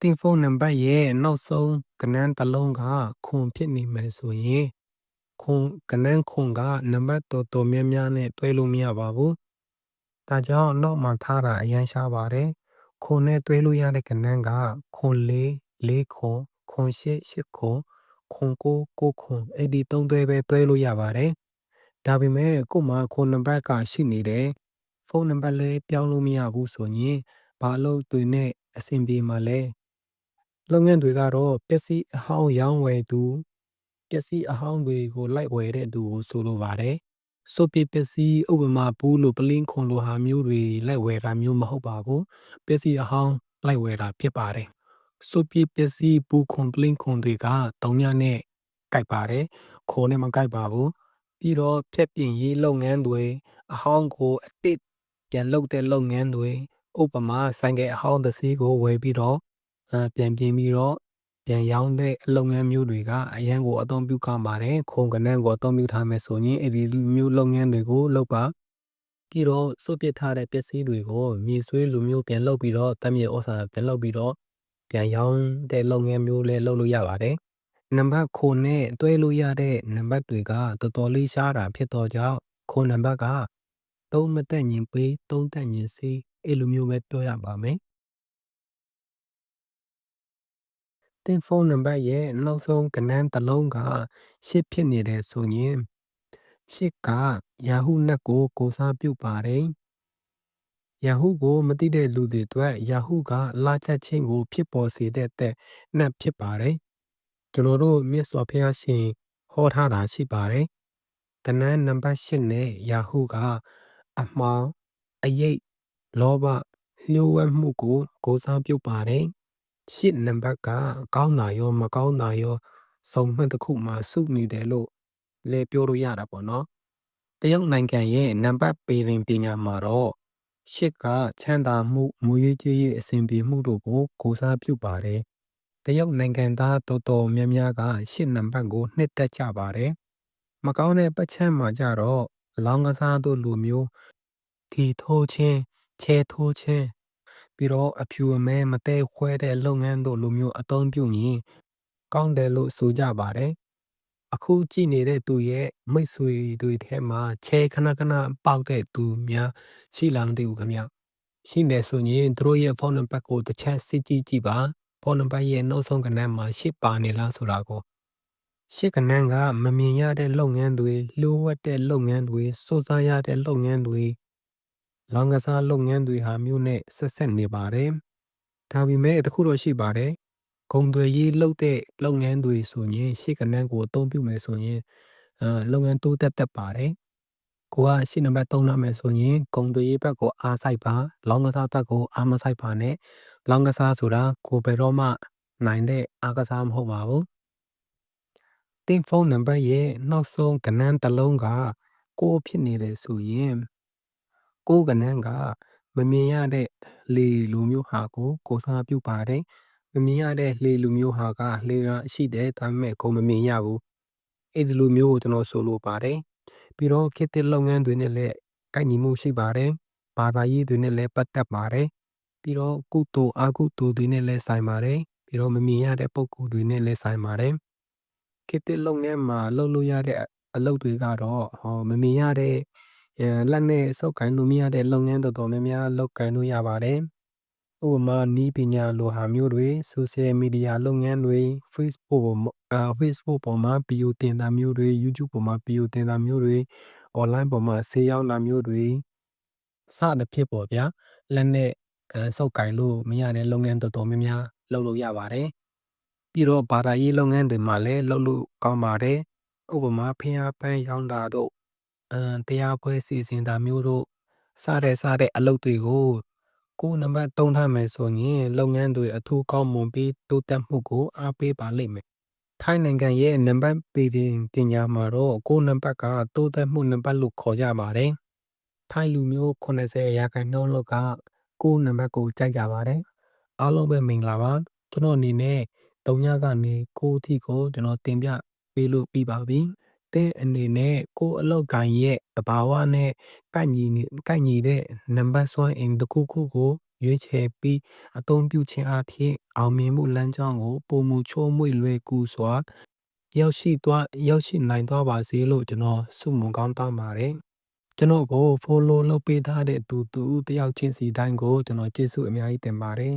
တင်ဖုန်းနံပါတ်ရဲ့နောက်ဆုံးကဏ္ဍတစ်လုံးကခွန်ဖြစ်နေမယ်ဆိုရင်ခွန်ကဏ္ဍခွန်ကနံပါတ်တော်များများနဲ့တွဲလို့မရပါဘူး။ဒါကြောင့်နောက်မှာထားတာအရင်ရှားပါတယ်။ခွန်နဲ့တွဲလို့ရတဲ့ကဏ္ဍကခွန်၄ခွန်ခွန်၈ခွန်ခွန်၉ခွန်အဲ့ဒီသုံးတွဲပဲတွဲလို့ရပါတယ်။ဒါပေမဲ့ကို့မှာခွန်နံပါတ်ကရှိနေတယ်။ဖုန်းနံပါတ်လည်းပြောင်းလို့မရဘူးဆိုရင်ဘာလို့တွေနဲ့အဆင်ပြေမှာလဲ။လုပ်ငန်းတွေကတော့ပစ္စည်းအဟောင်းရောင်းဝယ်သူပစ္စည်းအဟောင်းတွေကိုလိုက်ဝယ်တဲ့သူကိုဆိုလိုပါတယ်။ဆိုပစ္စည်းဥပမာဘူးလို့ပလင်းခွန်လိုဟာမျိုးတွေလိုက်ဝယ်တာမျိုးမဟုတ်ပါဘူး။ပစ္စည်းအဟောင်းလိုက်ဝယ်တာဖြစ်ပါတယ်။ဆိုပစ္စည်းဘူးခွန်ပလင်းခွန်တွေကတုံညနဲ့ကိုက်ပါတယ်။ခွန်နဲ့မကိုက်ပါဘူး။ပြီးတော့ဖြက်ပြင်ရေးလုပ်ငန်းတွေအဟောင်းကိုအစ်စ်ပြန်လုပ်တဲ့လုပ်ငန်းတွေဥပမာဆိုင်ကယ်အဟောင်းတစ်စီးကိုဝယ်ပြီးတော့ပြန်ပြင်ပြီးတော့ပြန်ရောင်းတဲ့အလုပ်ငန်းမျိုးတွေကအရန်ကိုအသုံးပြုကောင်းပါတယ်ခုံကနန်းကိုအသုံးပြုထားမယ်ဆိုရင်အဲ့ဒီမျိုးလုပ်ငန်းတွေကိုလုပ်ပါပြီးတော့စုပ်ပစ်ထားတဲ့ပစ္စည်းတွေကိုမြေဆွေးလူမျိုးပြန်လုပ်ပြီးတော့တမ်းမြေဩစာပြန်လုပ်ပြီးတော့ပြန်ရောင်းတဲ့လုပ်ငန်းမျိုးလည်းလုပ်လို့ရပါတယ်နံပါတ်9နဲ့တွဲလို့ရတဲ့နံပါတ်တွေကတော်တော်လေးရှားတာဖြစ်တော့ကြောင့်9နံပါတ်က3မတက်ညင်ပေး3တက်ညင်စီအဲ့လိုမျိုးပဲပြောရပါမယ်တင်ဖုန်းနံပါတ်ရဲ့နောက်ဆုံးကဏ္ဍတစ်လုံးက8ဖြစ်နေတယ်ဆိုရင်8က Yahoo နက်ကိုစားပြုပါတယ် Yahoo ကိုမသိတဲ့လူတွေအတွက် Yahoo ကလာချက်ချင်းကိုဖြစ်ပေါ်စေတဲ့နက်ဖြစ်ပါတယ်ကျွန်တော်တို့မြတ်စွာဘုရားရှင်ဟောထားတာရှိပါတယ်ကဏ္ဍနံပါတ်8နဲ့ Yahoo ကအမှောင်အယိတ်လောဘလျှို့ဝှက်မှုကိုစားပြုပါတယ်ရှစ်နံပါတ်ကကောင်းတာရောမကောင်းတာရောစုံမှတ်တစ်ခုမှာစုနေတယ်လို့လည်းပြောလို့ရတာပေါ့နော်တရုတ်နိုင်ငံရဲ့နံပါတ်ပေရင်ပညာမှာတော့ရှစ်ကချမ်းသာမှုမူရေးကြေးရေးအစဉ်ပြေမှုတို့ကိုစားပြုပါတယ်တရုတ်နိုင်ငံသားတော်တော်များများကရှစ်နံပါတ်ကိုနှစ်သက်ကြပါတယ်မကောင်းတဲ့ပတ်ချမ်းမှာကြတော့လောင်းကစားတို့လူမျိုးဒီထိုးချင်းချဲထိုးချင်းပြီးတော့အဖြူအမဲမတဲခွဲတဲ့လုပ်ငန်းတို့လိုမျိုးအသုံးပြုရင်ကောင်းတယ်လို့ဆိုကြပါတယ်အခုကြည့်နေတဲ့သူရဲ့မိတ်ဆွေတွေထဲမှာချဲခဏခဏပေါက်တဲ့သူများရှိလားမသိဘူးခင်ဗျရှိနေဆိုရင်သူတို့ရဲ့ဖုန်းနံပါတ်ကိုတစ်ချက်စစ်ကြည့်ကြည့်ပါဖုန်းနံပါတ်ရဲ့နောက်ဆုံးကဏ္ဍမှာရှစ်ပါနေလားဆိုတာကိုရှစ်ကဏ္ဍကမမြင်ရတဲ့လုပ်ငန်းတွေလျှို့ဝှက်တဲ့လုပ်ငန်းတွေစိုးစားရတဲ့လုပ်ငန်းတွေလောင်ကစားလုပ်ငန်းတွေဟာမျိုးနဲ့ဆက်နေပါတယ်ဒါပေမဲ့တခုတော့ရှိပါတယ်ဂုံတွေရေးလုပ်တဲ့လုပ်ငန်းတွေဆိုရင်ရှေ့ကဏ္ဍကိုအသုံးပြုမယ်ဆိုရင်လုပ်ငန်းတိုးတက်ပါတယ်ကိုကရှင်းနံပါတ်3နာမယ်ဆိုရင်ဂုံတွေရေးဘက်ကိုအားဆိုင်ပါလောင်းကစားဘက်ကိုအားမဆိုင်ပါနဲ့လောင်းကစားဆိုတာကိုဘယ်တော့မှနိုင်တဲ့အားကစားမဟုတ်ပါဘူးတင်ဖုန်းနံပါတ်ရဲ့နောက်ဆုံးကဏ္ဍတစ်လုံးကကိုဖြစ်နေတယ်ဆိုရင်ကိုကဏ္ဍကမမြင်ရတဲ့လေလူမျိုးဟာကိုစားပြုပါတယ်မမြင်ရတဲ့လေလူမျိုးဟာကလေကရှိတယ်ဒါပေမဲ့ကိုမမြင်ရဘူးအဲ့ဒီလိုမျိုးကိုကျွန်တော်ဆိုလိုပါတယ်ပြီးတော့ခေတ်သစ်လုပ်ငန်းတွေနဲ့လည်းကိုက်ညီမှုရှိပါတယ်ဘာသာရေးတွေနဲ့လည်းပတ်သက်ပါတယ်ပြီးတော့ကုသိုလ်အကုသိုလ်တွေနဲ့လည်းဆိုင်ပါတယ်ပြီးတော့မမြင်ရတဲ့ပုံကိုယ်တွေနဲ့လည်းဆိုင်ပါတယ်ခေတ်သစ်လုပ်ငန်းမှာလုပ်လို့ရတဲ့အလုပ်တွေကတော့မမြင်ရတဲ့လက်နဲ့စုပ်ကိုင်လို့မရတဲ့လုပ်ငန်းတော်တော်များများလုပ်ကိုင်လို့ရပါတယ်ဥပမာနီးပညာလိုဟာမျိုးတွေ social media လုပ်ငန်းတွေ Facebook ပေါ်မှာဗီဒီယိုတင်တာမျိုးတွေ YouTube ပေါ်မှာဗီဒီယိုတင်တာမျိုးတွေ online ပေါ်မှာဆေးရောင်းတာမျိုးတွေစသဖြင့်ပေါ့ဗျာလက်နဲ့စုပ်ကိုင်လို့မရတဲ့လုပ်ငန်းတော်တော်များများလုပ်လို့ရပါတယ်ပြီးတော့ဘာသာရေးလုပ်ငန်းတွေမှာလည်းလုပ်လို့ကောင်းပါတယ်ဥပမာဖျားပန်းရောင်းတာတို့တရားပွဲစီစဉ်တာမျိုးတို့စတဲ့အလုပ်တွေကိုကိုနံပါတ်3ထားမယ်ဆိုရင်လုပ်ငန်းတွေအထူးကောင်းမွန်ပြီးတိုးတက်မှုကိုအားပေးပါလိမ့်မယ်ထိုင်းနိုင်ငံရဲ့နံပါတ်ပညာမှာတော့ကိုနံပါတ်ကတိုးတက်မှုနံပါတ်လို့ခေါ်ကြပါတယ်ထိုင်းလူမျိုး80ရာခိုင်နှုန်းလောက်ကကိုနံပါတ်ကိုကြိုက်ကြပါတယ်အားလုံးပဲမင်္ဂလာပါကျွန်တော်အနေနဲ့3ညကနေ9အထိကိုကျွန်တော်တင်ပြပေးလို့ပြီးပါပြီတဲ့အနေနဲ့ကိုအလောက်ကိုင်ရဲ့တဘာဝနဲ့ကိုက်ညီတဲ့နံပါတ်စွမ်းအင်တစ်ခုကို ရွေးချယ်ပြီးအသုံးပြုခြင်းအားဖြင့်အောင်မြင်မှုလမ်းကြောင်းကိုပိုမိုချောမွေ့လွယ်ကူစွာရောက်ရှိနိုင်သွားပါစေလို့ကျွန်တော်ဆုမွန်ကောင်းတောင်းပါတယ်ကျွန်တော်ကို follow လုပ်ပေးထားတဲ့သူတစ်ယောက်ချင်းစီတိုင်းကိုကျွန်တော်ကျေးဇူးအများကြီးတင်ပါတယ်